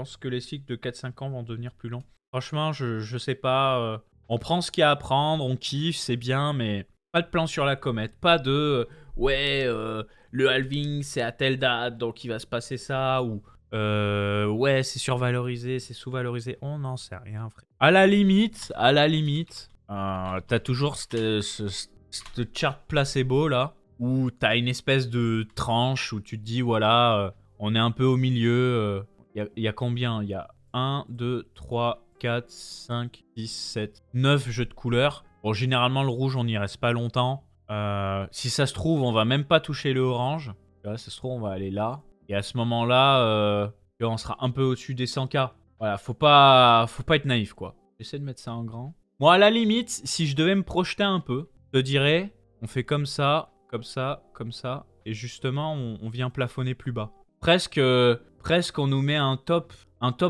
pense que les cycles de 4-5 ans vont devenir plus longs. Franchement, je sais pas. On prend ce qu'il y a à prendre, on kiffe, c'est bien, mais pas de plan sur la comète. Pas de ouais, le halving c'est à telle date, donc il va se passer ça, ou ouais, c'est survalorisé, c'est sous-valorisé. On n'en sait rien, frère. À la limite, t'as toujours cette chart placebo là, où t'as une espèce de tranche où tu te dis, voilà, on est un peu au milieu. Il y a combien? Il y a 1, 2, 3, 4, 5, 6, 7, 9 jeux de couleurs. Bon, généralement, le rouge, on n'y reste pas longtemps. Si ça se trouve, on va même pas toucher le orange. Là, ça se trouve, on va aller là. Et à ce moment-là, on sera un peu au-dessus des 100K. Voilà, faut pas être naïf, quoi. J'essaie de mettre ça en grand. Moi, à la limite, si je devais me projeter un peu, je te dirais, on fait comme ça, comme ça, comme ça. Et justement, on vient plafonner plus bas. Presque, on nous met un top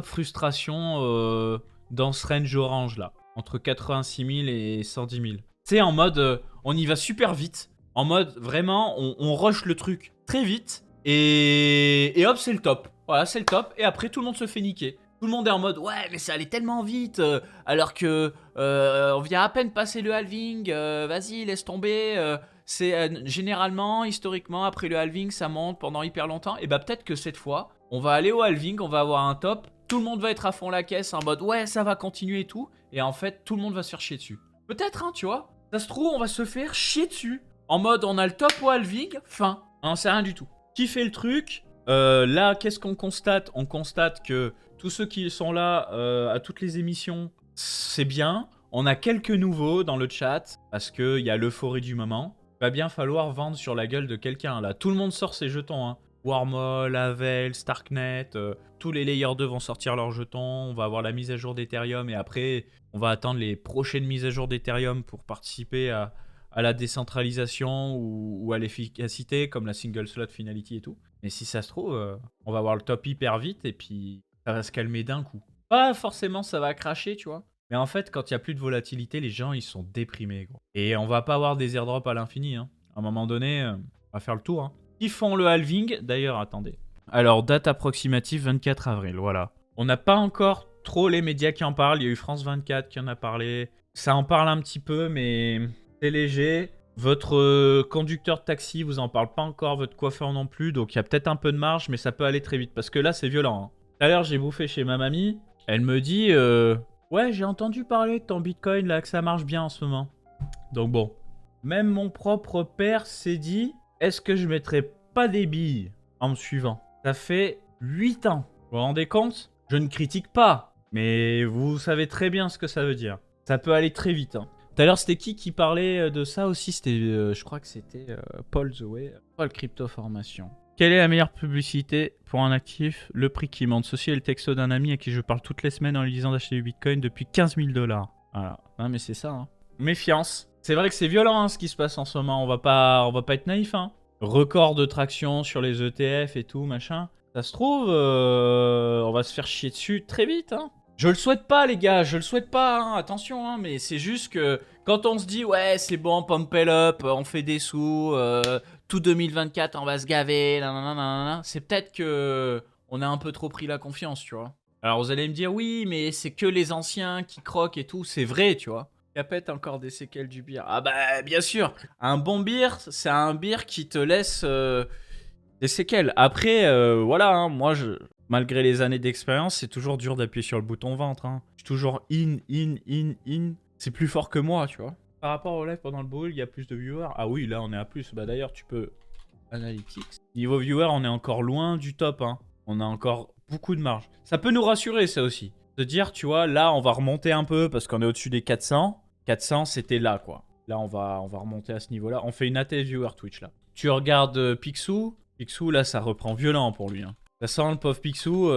frustration dans ce range orange, là. Entre 86 000 et 110 000. Tu sais, en mode, on y va super vite. En mode, vraiment, on rush le truc très vite. Et hop, c'est le top. Voilà, c'est le top. Et après, tout le monde se fait niquer. Tout le monde est en mode, ouais, mais ça allait tellement vite. Alors que on vient à peine passer le halving. Vas-y, laisse tomber. C'est généralement, historiquement, après le halving, ça monte pendant hyper longtemps. Et bah, peut-être que cette fois, on va aller au halving, on va avoir un top. Tout le monde va être à fond la caisse en mode, ouais, ça va continuer et tout. Et en fait, tout le monde va se faire chier dessus. Peut-être, hein, tu vois. Ça se trouve, on va se faire chier dessus. En mode, on a le top au halving, fin. On sait rien du tout. Qui fait le truc? Là, qu'est-ce qu'on constate? On constate que tous ceux qui sont là à toutes les émissions, c'est bien. On a quelques nouveaux dans le chat parce qu'il y a l'euphorie du moment. Va bien falloir vendre sur la gueule de quelqu'un là. Tout le monde sort ses jetons, hein. Wormhole, Havel, Starknet, tous les Layer 2 vont sortir leurs jetons. On va avoir la mise à jour d'Ethereum et après, on va attendre les prochaines mises à jour d'Ethereum pour participer à la décentralisation ou à l'efficacité, comme la single slot finality et tout. Mais si ça se trouve, on va avoir le top hyper vite et puis ça va se calmer d'un coup. Pas forcément ça va cracher, tu vois. Mais en fait, quand il n'y a plus de volatilité, les gens, ils sont déprimés, gros. Et on va pas avoir des airdrops à l'infini, hein. À un moment donné, on va faire le tour, hein. Ils font le halving. D'ailleurs, attendez. Alors, date approximative, 24 avril, voilà. On n'a pas encore trop les médias qui en parlent. Il y a eu France 24 qui en a parlé. Ça en parle un petit peu, mais c'est léger. Votre conducteur de taxi vous en parle pas encore, votre coiffeur non plus. Donc, il y a peut-être un peu de marge, mais ça peut aller très vite. Parce que là, c'est violent, hein. Tout à l'heure, j'ai bouffé chez ma mamie. Elle me dit... ouais, j'ai entendu parler de ton Bitcoin, là, que ça marche bien en ce moment. Donc bon, même mon propre père s'est dit, est-ce que je mettrais pas des billes en me suivant? Ça fait 8 ans. Vous vous rendez compte? Je ne critique pas, mais vous savez très bien ce que ça veut dire. Ça peut aller très vite, hein. Tout à l'heure, c'était qui parlait de ça aussi? C'était, je crois que c'était Paul The Way. Paul Crypto Formation. Quelle est la meilleure publicité pour un actif? Le prix qui monte. Ceci est le texto d'un ami à qui je parle toutes les semaines en lui disant d'acheter du Bitcoin depuis 15 000 $. Voilà. Non, mais c'est ça, hein. Méfiance. C'est vrai que c'est violent, hein, ce qui se passe en ce moment. On va pas être naïf, hein. Record de traction sur les ETF et tout, machin. Ça se trouve, on va se faire chier dessus très vite, hein. Je le souhaite pas, les gars. Je le souhaite pas, hein. Attention, hein. Mais c'est juste que quand on se dit, ouais, c'est bon, pump it up, on fait des sous, tout 2024, on va se gaver, nanana, c'est peut-être que on a un peu trop pris la confiance, tu vois. Alors vous allez me dire, oui, mais c'est que les anciens qui croquent et tout, c'est vrai, tu vois. Il y a peut-être encore des séquelles du beer. Ah bah, bien sûr, un bon beer, c'est un beer qui te laisse des séquelles. Après, voilà, hein, moi, malgré les années d'expérience, c'est toujours dur d'appuyer sur le bouton ventre, hein. Je suis toujours in. C'est plus fort que moi, tu vois. Par rapport au live pendant le bowl, il y a plus de viewers. Ah oui, là, on est à plus. Bah d'ailleurs, tu peux... Analytics. Niveau viewers, on est encore loin du top, hein. On a encore beaucoup de marge. Ça peut nous rassurer, ça aussi. De dire, tu vois, là, on va remonter un peu parce qu'on est au-dessus des 400. 400, c'était là, quoi. Là, on va remonter à ce niveau-là. On fait une AT viewer Twitch, là. Tu regardes Picsou. Picsou, là, ça reprend violent pour lui, hein. Ça sent le pauvre Picsou...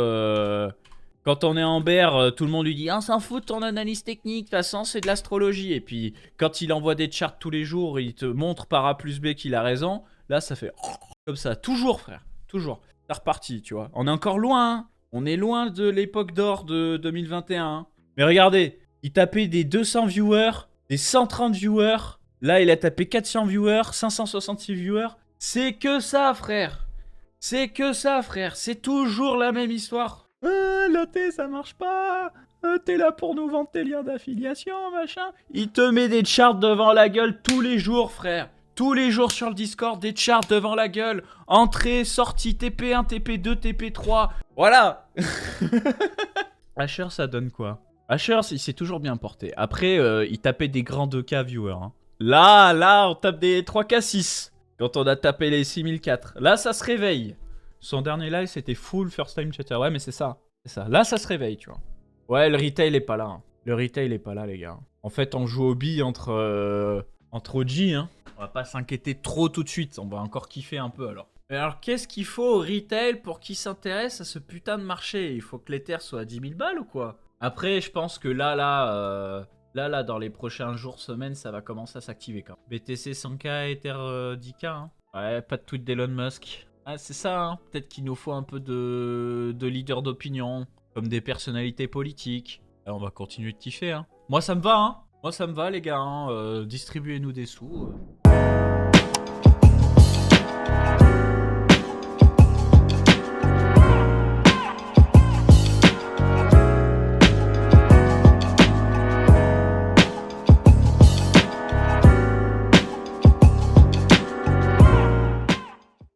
Quand on est en bear, tout le monde lui dit « Ah, on s'en fout de ton analyse technique, de toute façon, c'est de l'astrologie. » Et puis, quand il envoie des charts tous les jours, il te montre par A plus B qu'il a raison. Là, ça fait comme ça. Toujours, frère. Toujours. C'est reparti, tu vois. On est encore loin, hein. On est loin de l'époque d'or de 2021. Hein. Mais regardez, il tapait des 200 viewers, des 130 viewers. Là, il a tapé 400 viewers, 566 viewers. C'est que ça, frère. C'est que ça, frère. C'est toujours la même histoire. L'OT ça marche pas. T'es là pour nous vendre tes liens d'affiliation, machin. Il te met des charts devant la gueule tous les jours, frère. Tous les jours sur le Discord, des charts devant la gueule. Entrée, sortie, TP1, TP2, TP3. Voilà. Asher, ça donne quoi? Asher, il s'est toujours bien porté. Après, il tapait des grands 2K viewers. Hein. Là, on tape des 3K6. Quand on a tapé les 6004. Là, ça se réveille. Son dernier live, c'était full first time chatter. Ouais, mais c'est ça. C'est ça. Là, ça se réveille, tu vois. Ouais, le retail est pas là. Hein. Le retail est pas là, les gars. En fait, on joue au billes entre OG. Hein. On va pas s'inquiéter trop tout de suite. On va encore kiffer un peu, alors. Mais alors, qu'est-ce qu'il faut au retail pour qu'il s'intéresse à ce putain de marché? Il faut que l'Ether soit à 10 000 balles ou quoi? Après, je pense que là, dans les prochains jours, semaines, ça va commencer à s'activer quand même. BTC 100K, Ether 10K. Hein. Ouais, pas de tweet d'Elon Musk. Ah, c'est ça, hein. Peut-être qu'il nous faut un peu de leaders d'opinion, comme des personnalités politiques. Et on va continuer de kiffer. Hein. Moi, ça me va, hein. Moi, ça me va, les gars. Hein. Distribuez-nous des sous.